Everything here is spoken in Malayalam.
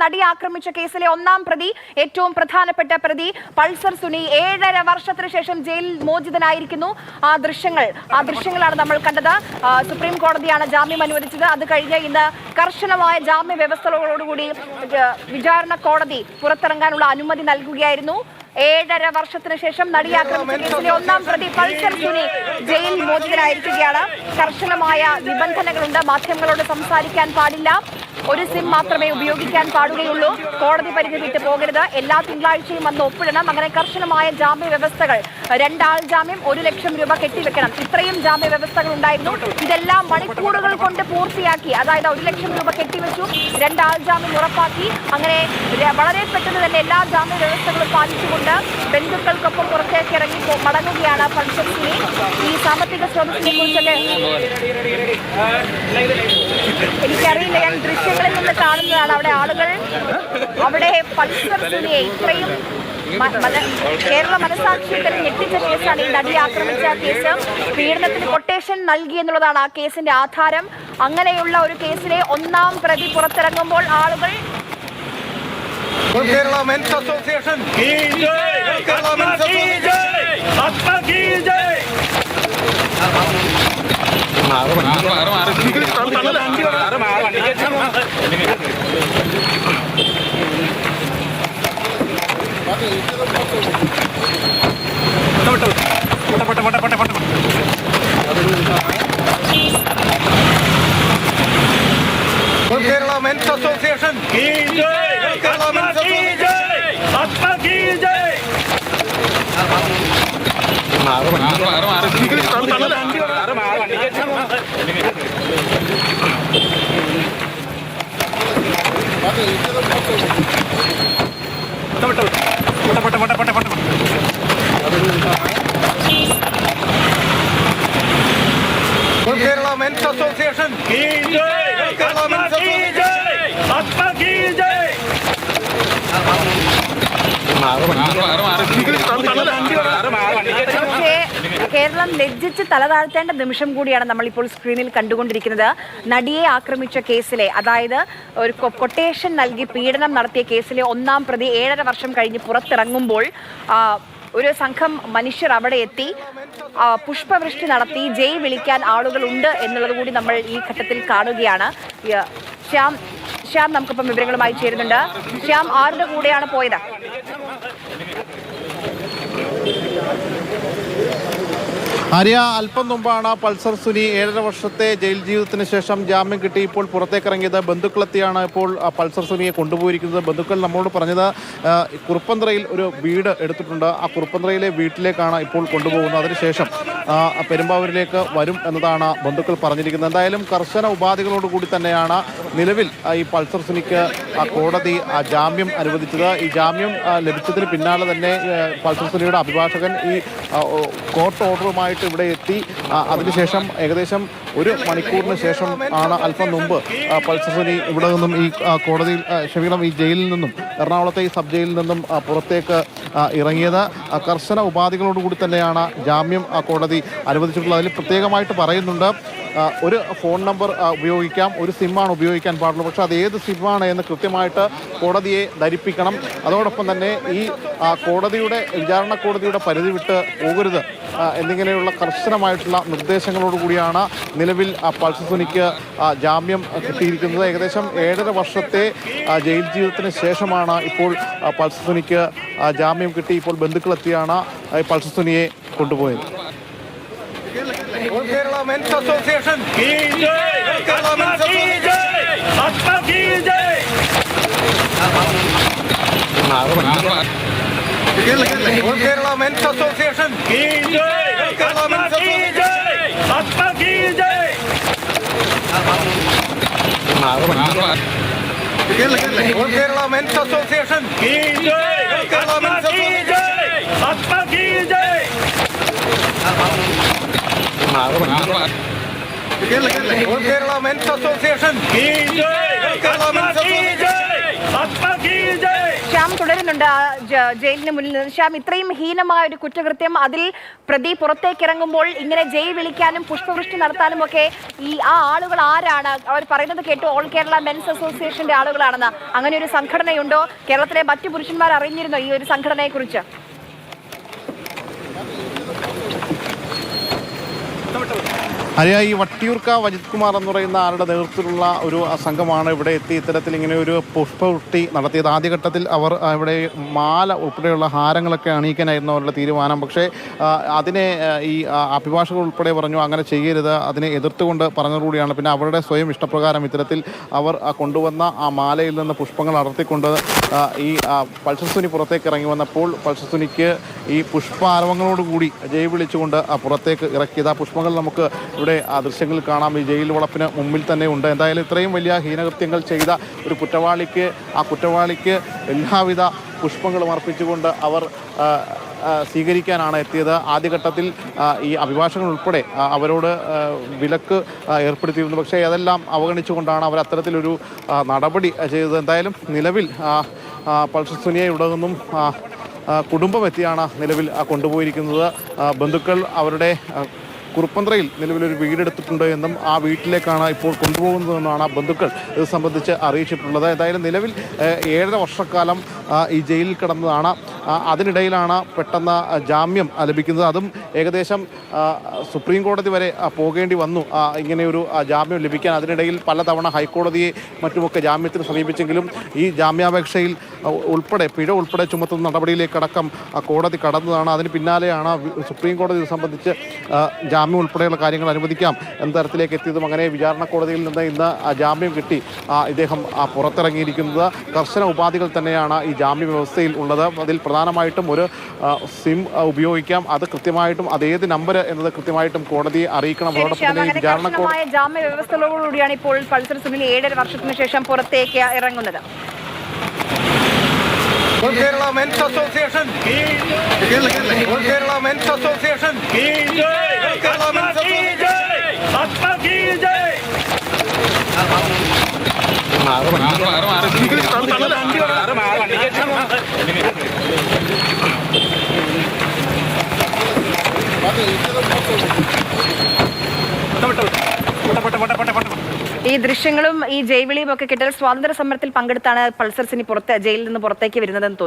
നടി ആക്രമിച്ച കേസിലെ ഒന്നാം പ്രതി, ഏറ്റവും പ്രധാനപ്പെട്ട പ്രതി പൾസർ സുനി 7.5 വർഷത്തിന് ശേഷം ജയിലിൽ മോചിതനായിരിക്കുന്നു. ആ ദൃശ്യങ്ങളാണ് നമ്മൾ കണ്ടത്. സുപ്രീം കോടതിയാണ് ജാമ്യം അനുവദിച്ചത്. അത് കഴിഞ്ഞ് ഇന്ന് കർശനമായ ജാമ്യ വ്യവസ്ഥകളോടുകൂടി വിചാരണ കോടതി പുറത്തിറങ്ങാനുള്ള അനുമതി നൽകുകയായിരുന്നു. 7.5 വർഷത്തിന് ശേഷം നടി ആക്രമിച്ച കേസിലെ ഒന്നാം പ്രതി പൾസർ സുനി ജയിലിൽ മോചിതനായിരിക്കുകയാണ്. കർശനമായ നിബന്ധനകളുണ്ട്. മാധ്യമങ്ങളോട് സംസാരിക്കാൻ പാടില്ല, ഒരു സിം മാത്രമേ ഉപയോഗിക്കാൻ പാടുകയുള്ളൂ, കോടതി പരിധി വിട്ട് പോകരുത്, എല്ലാ തിങ്കളാഴ്ചയും വന്ന് ഒപ്പിടണം. അങ്ങനെ കർശനമായ ജാമ്യ വ്യവസ്ഥകൾ. 2 ആൾ ജാമ്യം, 1 ലക്ഷം രൂപ കെട്ടിവെക്കണം. ഇത്രയും ജാമ്യ വ്യവസ്ഥകൾ ഉണ്ടായിരുന്നു. ഇതെല്ലാം മണിക്കൂറുകൾ കൊണ്ട് പൂർത്തിയാക്കി. അതായത് 1 ലക്ഷം രൂപ കെട്ടിവെച്ചു, 2 ആൾ ജാമ്യം ഉറപ്പാക്കി. അങ്ങനെ വളരെ പെട്ടെന്ന് തന്നെ എല്ലാ ജാമ്യ വ്യവസ്ഥകളും പാലിച്ചുകൊണ്ട് ബന്ധുക്കൾക്കൊപ്പം പുറത്തേക്ക് ഇറങ്ങി മടങ്ങുകയാണ് പൾസർ സുനി. ഈ സാമ്പത്തിക സ്രോതസ്സിനെ കുറിച്ചൊക്കെ എനിക്കറിയില്ല, ഞാൻ ദൃശ്യങ്ങളിൽ നിന്ന് കാണുന്നതാണ്. അവിടെ ആളുകൾ അവിടെ പൾസർ സുനിയെ ഇത്രയും കേരള മനസാക്ഷിയെ തന്നെ ഞെട്ടിച്ച കേസാണ് ഈ നടി ആക്രമിച്ച കേസ്. പീഡനത്തിന് കൊട്ടേഷൻ നൽകി എന്നുള്ളതാണ് ആ കേസിന്റെ ആധാരം. അങ്ങനെയുള്ള ഒരു കേസിലെ ഒന്നാം പ്രതി പുറത്തിറങ്ങുമ്പോൾ ആളുകൾ Kerala Men's Association ki jai, Kerala Men's Association Atma ki jai. Kerala Men's Association ki jai, Kerala Men's Association Atma ki jai. Kerala Men's Association ki jai, Kerala Men's Association Atma ki jai. Keralam ലജ്ജിച്ച് തലതാഴ്ത്തേണ്ട നിമിഷം കൂടിയാണ് നമ്മളിപ്പോൾ സ്ക്രീനിൽ കണ്ടുകൊണ്ടിരിക്കുന്നത്. നടിയെ ആക്രമിച്ച കേസിലെ, അതായത് ഒരു കൊട്ടേഷൻ നൽകി പീഡനം നടത്തിയ കേസിലെ ഒന്നാം പ്രതി 7.5 വർഷം കഴിഞ്ഞ് പുറത്തിറങ്ങുമ്പോൾ ഒരു സംഘം മനുഷ്യർ അവിടെ എത്തി പുഷ്പവൃഷ്ടി നടത്തി ജയ് വിളിക്കാൻ ആളുകളുണ്ട് എന്നുള്ളത് കൂടി നമ്മൾ ഈ ഘട്ടത്തിൽ കാണുകയാണ്. ശ്യാം നമുക്കിപ്പം വിവരങ്ങളുമായി ചേരുന്നുണ്ട്. ശ്യാം, ആരുടെ കൂടെയാണ് പോയത്? ആര്യ, അല്പം മുമ്പാണ് പൾസർ സുനി 7.5 വർഷത്തെ ജയിൽ ജീവിതത്തിന് ശേഷം ജാമ്യം കിട്ടി ഇപ്പോൾ പുറത്തേക്കിറങ്ങിയത്. ബന്ധുക്കളെത്തിയാണ് ഇപ്പോൾ പൾസർ സുനിയെ കൊണ്ടുപോയിരിക്കുന്നത്. ബന്ധുക്കൾ നമ്മളോട് പറഞ്ഞത് കുറുപ്പന്തറയിൽ ഒരു വീട് എടുത്തിട്ടുണ്ട്. ആ കുറുപ്പന്തറയിലെ വീട്ടിലേക്കാണ് ഇപ്പോൾ കൊണ്ടുപോകുന്നത്. അതിനുശേഷം പെരുമ്പാവൂരിലേക്ക് വരും എന്നതാണ് ബന്ധുക്കൾ പറഞ്ഞിരിക്കുന്നത്. എന്തായാലും കർശന ഉപാധികളോടുകൂടി തന്നെയാണ് നിലവിൽ ഈ പൾസർ സുനിക്ക് കോടതി ജാമ്യം അനുവദിച്ചത്. ഈ ജാമ്യം ലഭിച്ചതിന് പിന്നാലെ തന്നെ പൾസർ സുനിയുടെ അഭിഭാഷകൻ ഈ കോർട്ട് ഓർഡറുമായിട്ട് ഇവിടെ എത്തി. അതിനുശേഷം ഏകദേശം 1 മണിക്കൂറിന് ശേഷം ആണ് അല്പം മുമ്പ് പൾസർ സുനി ഇവിടെ നിന്നും ഈ കോടതിയിൽ ഈ ജയിലിൽ നിന്നും, എറണാകുളത്തെ ഈ സബ് ജയിലിൽ നിന്നും പുറത്തേക്ക് ഇറങ്ങിയത്. കർശന ഉപാധികളോടുകൂടി തന്നെയാണ് ജാമ്യം കോടതി അനുവദിച്ചിട്ടുള്ളത്. അതിൽ പ്രത്യേകമായിട്ട് പറയുന്നുണ്ട്, ഒരു ഫോൺ നമ്പർ ഉപയോഗിക്കാം, ഒരു സിമ്മാണ് ഉപയോഗിക്കാൻ പാടുള്ളൂ. പക്ഷേ അത് ഏത് സിമ്മാണ് എന്ന് കൃത്യമായിട്ട് കോടതിയെ ധരിപ്പിക്കണം. അതോടൊപ്പം തന്നെ ഈ വിചാരണ കോടതിയുടെ പരിധി വിട്ട് പോകരുത് എന്നിങ്ങനെയുള്ള കർശനമായിട്ടുള്ള നിർദ്ദേശങ്ങളോടുകൂടിയാണ് നിലവിൽ പൾസർ സുനിക്ക് ജാമ്യം കിട്ടിയിരിക്കുന്നത്. ഏകദേശം 7.5 വർഷത്തെ ജയിൽ ജീവിതത്തിന് ശേഷമാണ് ഇപ്പോൾ പൾസർ സുനിക്ക് ജാമ്യം കിട്ടി. ഇപ്പോൾ ബന്ധുക്കളെത്തിയാണ് പൾസർ സുനിയെ കൊണ്ടുപോയത്. Kerala Men's Association ki jai, Kerala Men's Association Atma ki jai. Kerala Men's Association ki jai, Kerala Men's Association Atma ki jai. Kerala Men's Association ki jai, Kerala Men's Association Atma ki jai. Kerala Men's Association ki jai, Kerala Men's Association Atma ki jai. Shyam തുടരുന്നുണ്ട് ജയിലിന് മുന്നിൽ നിന്ന്. ശ്യാം, ഇത്രയും ഹീനമായ ഒരു കുറ്റകൃത്യം, അതിൽ പ്രതി പുറത്തേക്ക് ഇറങ്ങുമ്പോൾ ഇങ്ങനെ ജയിൽ വിളിക്കാനും പുഷ്പവൃഷ്ടി നടത്താനും ഒക്കെ ആ ആളുകൾ ആരാണ്? അവർ പറയുന്നത് കേട്ടു ഓൾ കേരള മെൻസ് അസോസിയേഷന്റെ ആളുകളാണെന്ന്. അങ്ങനെ ഒരു സംഘടനയുണ്ടോ? കേരളത്തിലെ മറ്റു പുരുഷന്മാർ അറിഞ്ഞിരുന്നോ ഈ ഒരു സംഘടനയെ കുറിച്ച്? ഹരിയ, ഈ വട്ടിയൂർക്ക അജിത് കുമാർ എന്ന് പറയുന്ന ആളുടെ നേതൃത്വത്തിലുള്ള ഒരു സംഘമാണ് ഇവിടെ എത്തി ഇത്തരത്തിൽ ഇങ്ങനെ ഒരു പുഷ്പവൃഷ്ടി നടത്തിയത്. ആദ്യഘട്ടത്തിൽ അവർ ഇവിടെ മാല ഉൾപ്പെടെയുള്ള ഹാരങ്ങളൊക്കെ അണിയിക്കാനായിരുന്നു അവരുടെ തീരുമാനം. പക്ഷേ അതിനെ ഈ അഭിഭാഷകർ ഉൾപ്പെടെ പറഞ്ഞു അങ്ങനെ ചെയ്യരുത്, അതിനെ എതിർത്തുകൊണ്ട് പറഞ്ഞതുകൂടിയാണ്. പിന്നെ അവരുടെ സ്വയം ഇഷ്ടപ്രകാരം ഇത്തരത്തിൽ അവർ കൊണ്ടുവന്ന ആ മാലയിൽ നിന്ന് പുഷ്പങ്ങൾ അടർത്തിക്കൊണ്ട് ഈ പൾസർ സുനി പുറത്തേക്ക് ഇറങ്ങി വന്നപ്പോൾ പൾസർ സുനിക്ക് ഈ പുഷ്പാരവങ്ങളോടുകൂടി ജയ് വിളിച്ചുകൊണ്ട് പുറത്തേക്ക് ഇറക്കിയത്. ആ പുഷ്പങ്ങൾ നമുക്ക് ഇവിടെ ആ ദൃശ്യങ്ങളിൽ കാണാം. ഈ ജയിൽ വളപ്പിന് മുമ്പിൽ തന്നെ ഉണ്ട്. എന്തായാലും ഇത്രയും വലിയ ഹീനകൃത്യങ്ങൾ ചെയ്ത ഒരു കുറ്റവാളിക്ക് എല്ലാവിധ പുഷ്പങ്ങളും അർപ്പിച്ചുകൊണ്ട് അവർ സ്വീകരിക്കാനാണ് എത്തിയത്. ആദ്യഘട്ടത്തിൽ ഈ അഭിഭാഷകർ ഉൾപ്പെടെ അവരോട് വിലക്ക് ഏർപ്പെടുത്തിയിരുന്നു. പക്ഷേ അതെല്ലാം അവഗണിച്ചുകൊണ്ടാണ് അവർ അത്തരത്തിലൊരു നടപടി ചെയ്തത്. എന്തായാലും നിലവിൽ പൾസർ സുനിയെ ഇവിടെ നിന്നും കുടുംബം എത്തിയാണ് നിലവിൽ കൊണ്ടുപോയിരിക്കുന്നത്. ബന്ധുക്കൾ അവരുടെ കുറുപ്പന്ത്രയിൽ നിലവിലൊരു വീടെടുത്തിട്ടുണ്ട് എന്നും ആ വീട്ടിലേക്കാണ് ഇപ്പോൾ കൊണ്ടുപോകുന്നതെന്നാണ് ബന്ധുക്കൾ ഇത് സംബന്ധിച്ച് അറിയിച്ചിട്ടുള്ളത്. എന്തായാലും നിലവിൽ 7.5 വർഷക്കാലം ഈ ജയിലിൽ കിടന്നതാണ്. അതിനിടയിലാണ് പെട്ടെന്ന് ജാമ്യം ലഭിക്കുന്നത്. അതും ഏകദേശം സുപ്രീം കോടതി വരെ പോകേണ്ടി വന്നു ഇങ്ങനെയൊരു ജാമ്യം ലഭിക്കാൻ. അതിനിടയിൽ പലതവണ ഹൈക്കോടതിയെ മറ്റുമൊക്കെ ജാമ്യത്തിന് സമീപിച്ചെങ്കിലും ഈ ജാമ്യാപേക്ഷയിൽ പിഴ ഉൾപ്പെടെ ചുമത്തുന്ന നടപടിയിലേക്കടക്കം കോടതി കടന്നതാണ്. അതിന് പിന്നാലെയാണ് സുപ്രീം കോടതി ഇത് സംബന്ധിച്ച് ജാമ്യം ഉൾപ്പെടെയുള്ള കാര്യങ്ങൾ അനുവദിക്കാം എന്ന തരത്തിലേക്ക് എത്തിയതും. അങ്ങനെ വിചാരണ കോടതിയിൽ നിന്ന് ഇന്ന് ജാമ്യം കിട്ടി ഇദ്ദേഹം പുറത്തിറങ്ങിയിരിക്കുന്നത്. കർശന ഉപാധികൾ തന്നെയാണ് ഈ ജാമ്യ വ്യവസ്ഥയിൽ ഉള്ളത്. അതിൽ പ്രധാനമായിട്ടും ഒരു സിം ഉപയോഗിക്കാം. അത് കൃത്യമായിട്ടും അതേത് നമ്പർ എന്നത് കൃത്യമായിട്ടും കോടതിയെ അറിയിക്കണം. ജാമ്യ വ്യവസ്ഥകളോടുകൂടിയാണ് ഇപ്പോൾ പൾസർ സുനിൽ 7.5 വർഷത്തിന് ശേഷം പുറത്തേക്ക് ഇറങ്ങുന്നത്. All Kerala Men's Association. All Kerala Men's Association. All Kerala Men's ഈ ദൃശ്യങ്ങളും ഈ ജയ്വിളിയും ഒക്കെ കിട്ടിയാൽ സ്വാതന്ത്ര്യ സമരത്തിൽ പങ്കെടുത്താണ് പൾസർ സുനി ജയിലിൽ നിന്ന് പുറത്തേക്ക് വരുന്നതെന്ന് തോന്നുന്നു.